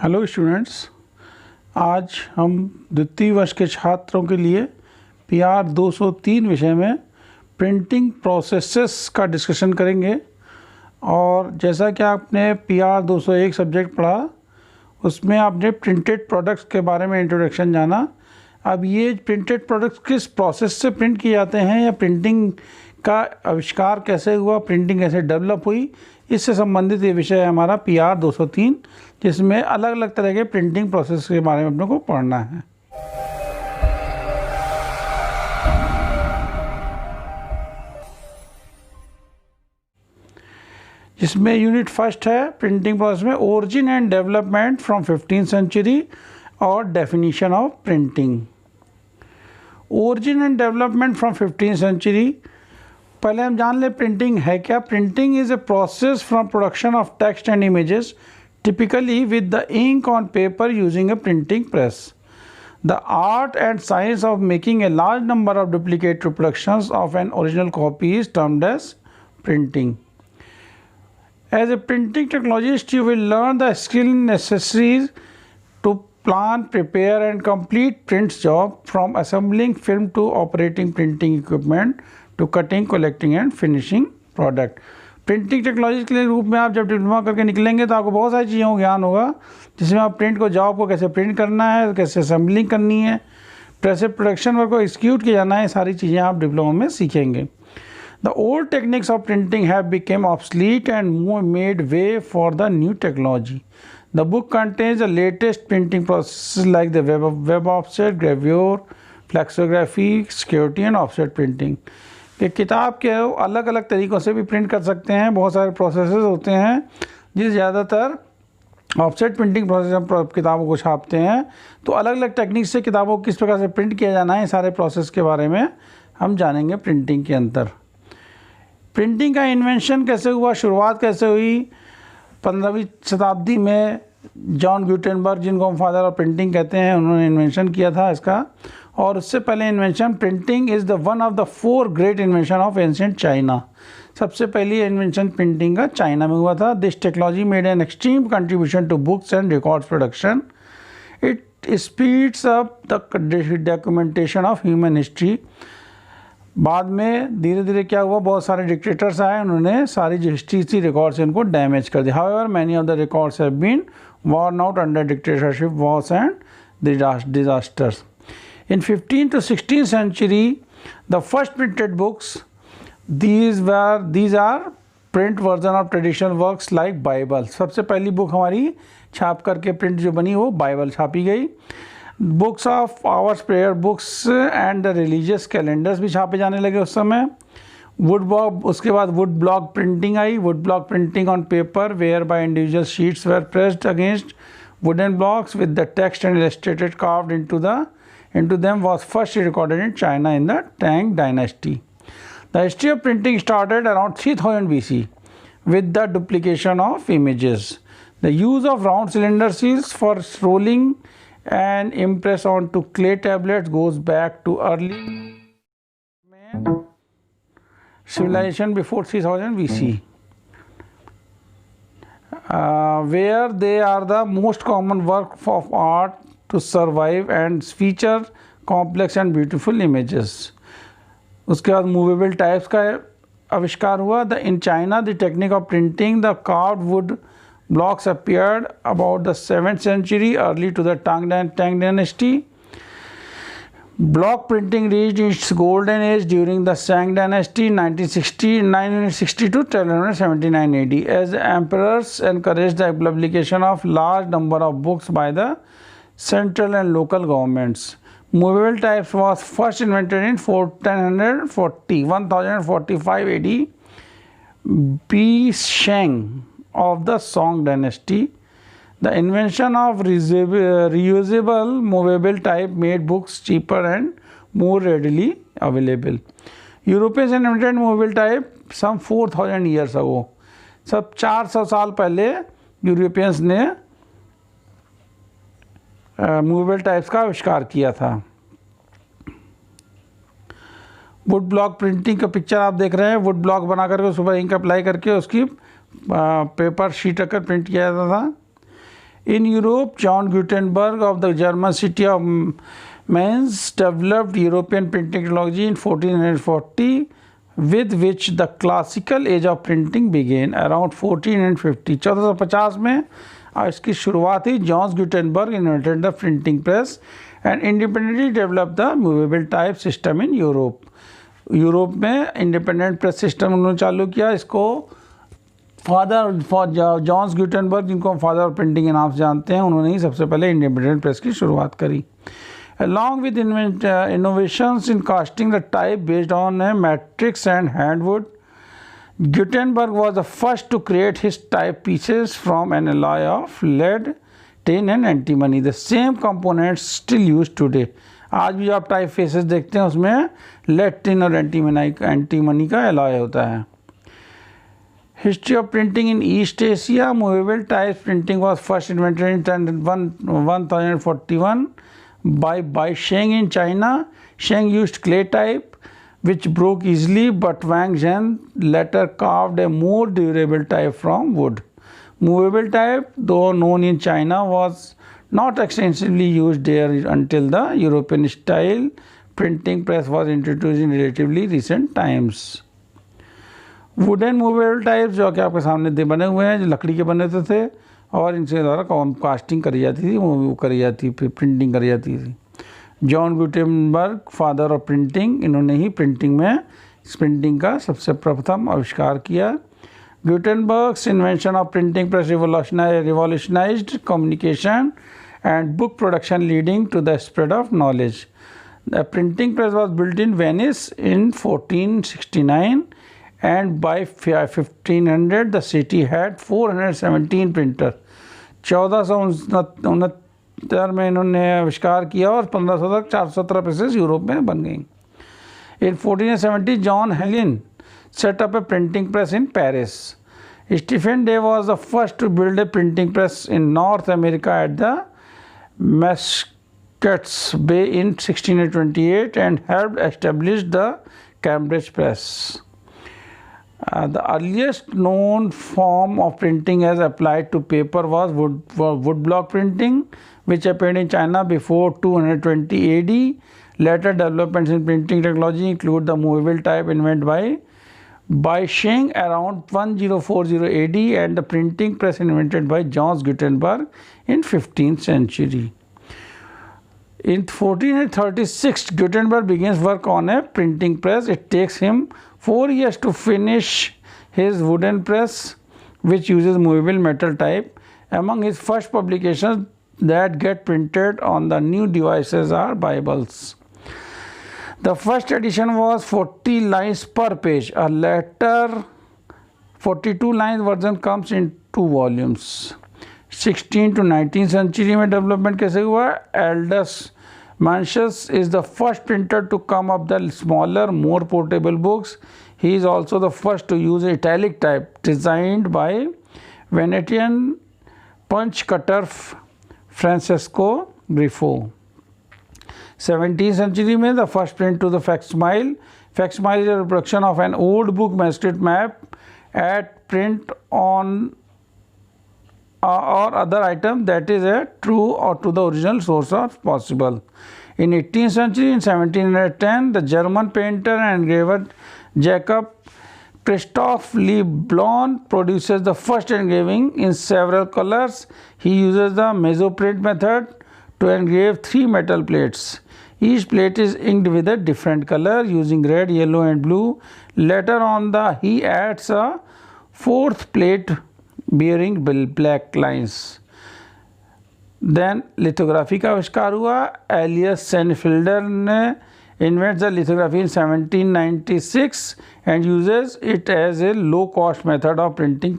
Hello students, आज हम द्वितीय वर्ष के छात्रों के लिए PR 203 विषय में प्रिंटिंग प्रोसेसेस का डिस्कशन करेंगे। और जैसा कि आपने PR 201 सब्जेक्ट पढ़ा, उसमें आपने प्रिंटेड प्रोडक्ट्स के बारे में इंट्रोडक्शन जाना। अब ये प्रिंटेड प्रोडक्ट्स किस प्रोसेस से प्रिंट किए जाते हैं या प्रिंटिंग का आविष्कार कैसे हुआ, प्रिंटिंग कैसे डेवलप हुई, इससे संबंधित ये विषय है हमारा PR 203, जिसमें अलग अलग तरह के प्रिंटिंग प्रोसेस के बारे में अपने को पढ़ना है। जिसमें यूनिट फर्स्ट है प्रिंटिंग प्रोसेस में origin and development from 15th century और definition of printing. Origin and development from 15th century. पहले हम जान ले प्रिंटिंग है क्या। Printing is a process from production of text and images typically with the ink on paper using a printing press. The art and science of making a large number of duplicate reproductions of an original copy is termed as printing. As a printing technologist, you will learn the skill necessary to plan, prepare and complete print job, from assembling film to operating printing equipment to cutting, collecting and finishing product. Printing technology के रूप में आप जब diploma करके निकलेंगे तो आपको बहुत सारी चीज़ों का ज्ञान होगा, जिसमें आप प्रिंट को जॉब को कैसे प्रिंट करना है, कैसे असेंबलिंग करनी है, प्रेस प्रोडक्शन वर्क को एक्सिक्यूट किया जाना है, सारी चीज़ें आप डिप्लोमा में सीखेंगे। The old techniques of printing have became obsolete and made way for the new technology. The book contains the latest printing process like the web offset, gravure, flexography, security and offset printing. कि किताब के अलग अलग तरीक़ों से भी print कर सकते हैं। बहुत सारे प्रोसेसेस होते हैं जिस ज़्यादातर ऑफसेट प्रिंटिंग प्रोसेस हम किताबों को छापते हैं, तो अलग अलग टेक्निक से किताबों को किस प्रकार से प्रिंट किया जाना है, सारे प्रोसेस के बारे में हम जानेंगे प्रिंटिंग के अंदर। प्रिंटिंग का इन्वेंशन कैसे हुआ, शुरुआत कैसे हुई। 15वीं शताब्दी में जॉन गुटेनबर्ग, जिनको हम फादर ऑफ प्रिंटिंग कहते हैं, उन्होंने इन्वेंशन किया था इसका। और उससे पहले invention, printing is the one of the 4 great invention of ancient China. सबसे पहली इन्वेंशन प्रिंटिंग का चाइना में हुआ था। This technology made an extreme contribution to books and records production. It speeds up the documentation of human history. बाद में धीरे धीरे क्या हुआ, बहुत सारे डिक्टेटर्स आए, उन्होंने सारी जो हिस्ट्री थी रिकॉर्ड्स इनको डैमेज कर दिया। However many of the records have been worn out under dictatorship, wars and disasters. In 15th to 16th century, the first printed books, these are print version of traditional works like Bible. सबसे पहली book हमारी छाप करके print जो बनी वो Bible छापी गई। Books of hours, prayer books and the religious calendars भी छापे जाने लगे उस समय। वुड ब्लॉक, उसके बाद वुड ब्लॉक प्रिंटिंग आई। Wood block printing on paper whereby individual sheets were pressed against wooden blocks with the text and illustrated carved into them was first recorded in China in the Tang dynasty. The history of printing started around 3000 BC with the duplication of images. The use of round cylinder seals for rolling and impress onto clay tablets goes back to early civilization before 3000 BC. Where they are the most common work of art to survive and feature complex and beautiful images. उसके बाद movable types का आविष्कार हुआ। In China, the technique of printing the carved wood blocks appeared about the 7th century, early to the Tang dynasty. Block printing reached its golden age during the Shang dynasty, 960 to 1279 AD, as emperors encouraged the publication of large number of books by the central and local governments. Movable types was first invented in 1045 AD. B. Shang of the Song dynasty. The invention of reusable movable type made books cheaper and more readily available. Europeans invented movable type some 4000 years ago. सब 400 साल पहले Europeans ने movable types का आविष्कार किया था। Would block printing का picture आप देख रहे हैं। वुड ब्लॉक बना करके उस पर इंक अप्लाई करके उसकी पेपर शीट रखकर प्रिंट किया जाता था। In Europe, John Gutenberg of the German city of Mainz developed European printing technology in 1440, with which the classical age of printing began around 1450. 1450 में इसकी शुरुआत हुई. John Gutenberg invented the printing press and independently develop the movable type system in Europe. Europe में independent press system उन्होंने चालू किया. इसको John Gutenberg, जिनको हम फादर ऑफ प्रिंटिंग के नाम से जानते हैं, उन्होंने ही सबसे पहले इंडिपेंडेंट प्रेस की शुरुआत करी. Along with innovations in casting the type based on matrix and handwood, Gutenberg was the first to create his type pieces from an alloy of lead, tin and antimony. The same components still used today. आज भी आप type faces देखते हैं, उसमें lead, tin और antimony का alloy होता है. History of printing in East Asia. Movable type printing was first invented in 1041 by Sheng in China. Sheng used clay type, which broke easily, but Wang Zhen later carved a more durable type from wood. Movable type, though known in China, was not extensively used there until the European style printing press was introduced in relatively recent times. Wooden movable types जो कि आपके सामने बने हुए हैं, जो लकड़ी के बने थे और इनसे द्वारा कास्टिंग करी जाती थी, वो करी जाती, फिर प्रिंटिंग करी जाती थी. John Gutenberg, father of printing, इन्होंने ही प्रिंटिंग का सबसे प्रथम आविष्कार किया. Gutenberg's invention of printing press revolutionized communication and book production, leading to the spread of knowledge. The printing press was built in Venice in 1469, and by 1500 the city had 417 printers. 1469 में इन्होंने आविष्कार किया और 1500 तक 417 प्रेसेस यूरोप में बन गई. In 1470 John Hellin set up a printing press in Paris. Stephen Day was the first to build a printing press in North America at the Massachusetts Bay in 1628 and helped establish the Cambridge Press. The earliest known form of printing as applied to paper was woodblock printing, which appeared in China before 220 AD. Later developments in printing technology include the movable type invented by Sheng around 1040 AD and the printing press invented by John Gutenberg in 15th century. In 1436, Gutenberg begins work on a printing press. It takes him 4 years to finish his wooden press, which uses movable metal type. Among his first publications that get printed on the new devices are Bibles. The first edition was 40 lines per page. A later 42 lines version comes in 2 volumes. 16th to 19th century में development कैसे हुआ? Aldous Mansus is the first printer to come up the smaller, more portable books. He is also the first to use italic type designed by Venetian punch cutter Francesco Grifo. 17th century में the first print to the facsimile. Facsimile is a reproduction of an old book manuscript map at print on or other item that is a true or to the original source of possible. In 18th century, in 1710, the German painter and engraver Jacob Christoph Leblon produces the first engraving in several colors. He uses the mesoprint method to engrave 3 metal plates. Each plate is inked with a different color using red, yellow and blue. Later on he adds a 4th plate bearing black lines. Then lithography का आविष्कार हुआ. Elias Sennfelder ने invents the lithography in 1796 and uses it as a low-cost method of printing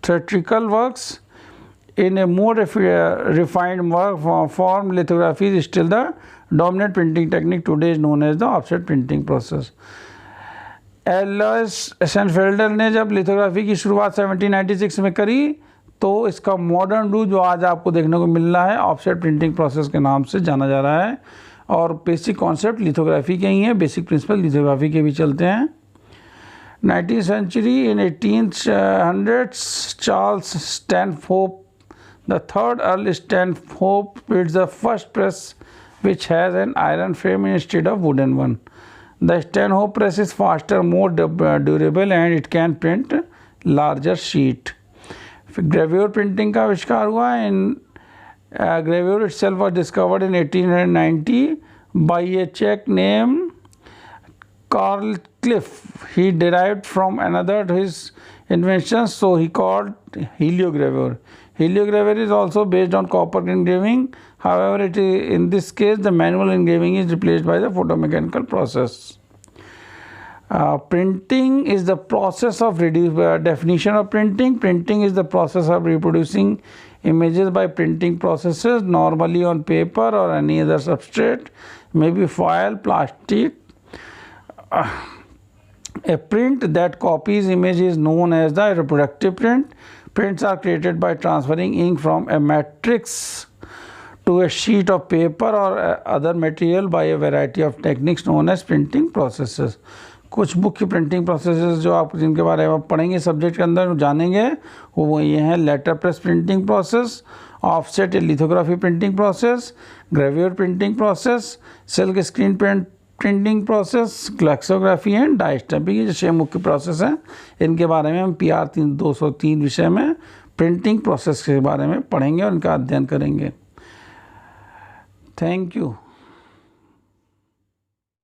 theatrical works. In a more refined form, lithography is still the dominant printing technique today, is known as the offset printing process. Alois Senefelder ने जब lithography की शुरुआत 1796 में करी तो इसका modern रूप जो आज आपको देखने को मिल रहा है ऑफसेट प्रिंटिंग प्रोसेस के नाम से जाना जा रहा है. और बेसिक कॉन्सेप्ट लिथोग्राफी के ही हैं, बेसिक प्रिंसिपल लिथोग्राफी के भी चलते हैं. 19th century, in 1800s, Charles Stanhope, the third Earl Stanhope, built the first press which has an iron frame instead of wooden one. The Stanhope press is faster, more durable, and it can print larger sheet. Gravure printing का आविष्कार हुआ. In gravure itself was discovered in 1890 by a Czech named Carl Cliff. He derived from another his invention, so he called heliogravure. Heliogravure is also based on copper engraving. However, in this case, the manual engraving is replaced by the photomechanical process. Printing is the process of definition of printing. Printing is the process of reproducing images by printing processes, normally on paper or any other substrate, maybe foil, plastic. A print that copies image is known as the reproductive print. Prints are created by transferring ink from a matrix to a sheet of paper or other material by a variety of techniques known as printing processes. कुछ मुख्य printing processes जो आप जिनके बारे में पढ़ेंगे subject के अंदर जानेंगे वो ये हैं: letter press printing process, offset या lithography printing process, gravure printing process, silk screen printing process, flexography and die stamping. ये जो 6 मुख्य प्रोसेस हैं इनके बारे में हम PR203 विषय में प्रिंटिंग प्रोसेस के बारे में पढ़ेंगे और इनका अध्ययन करेंगे. Thank you.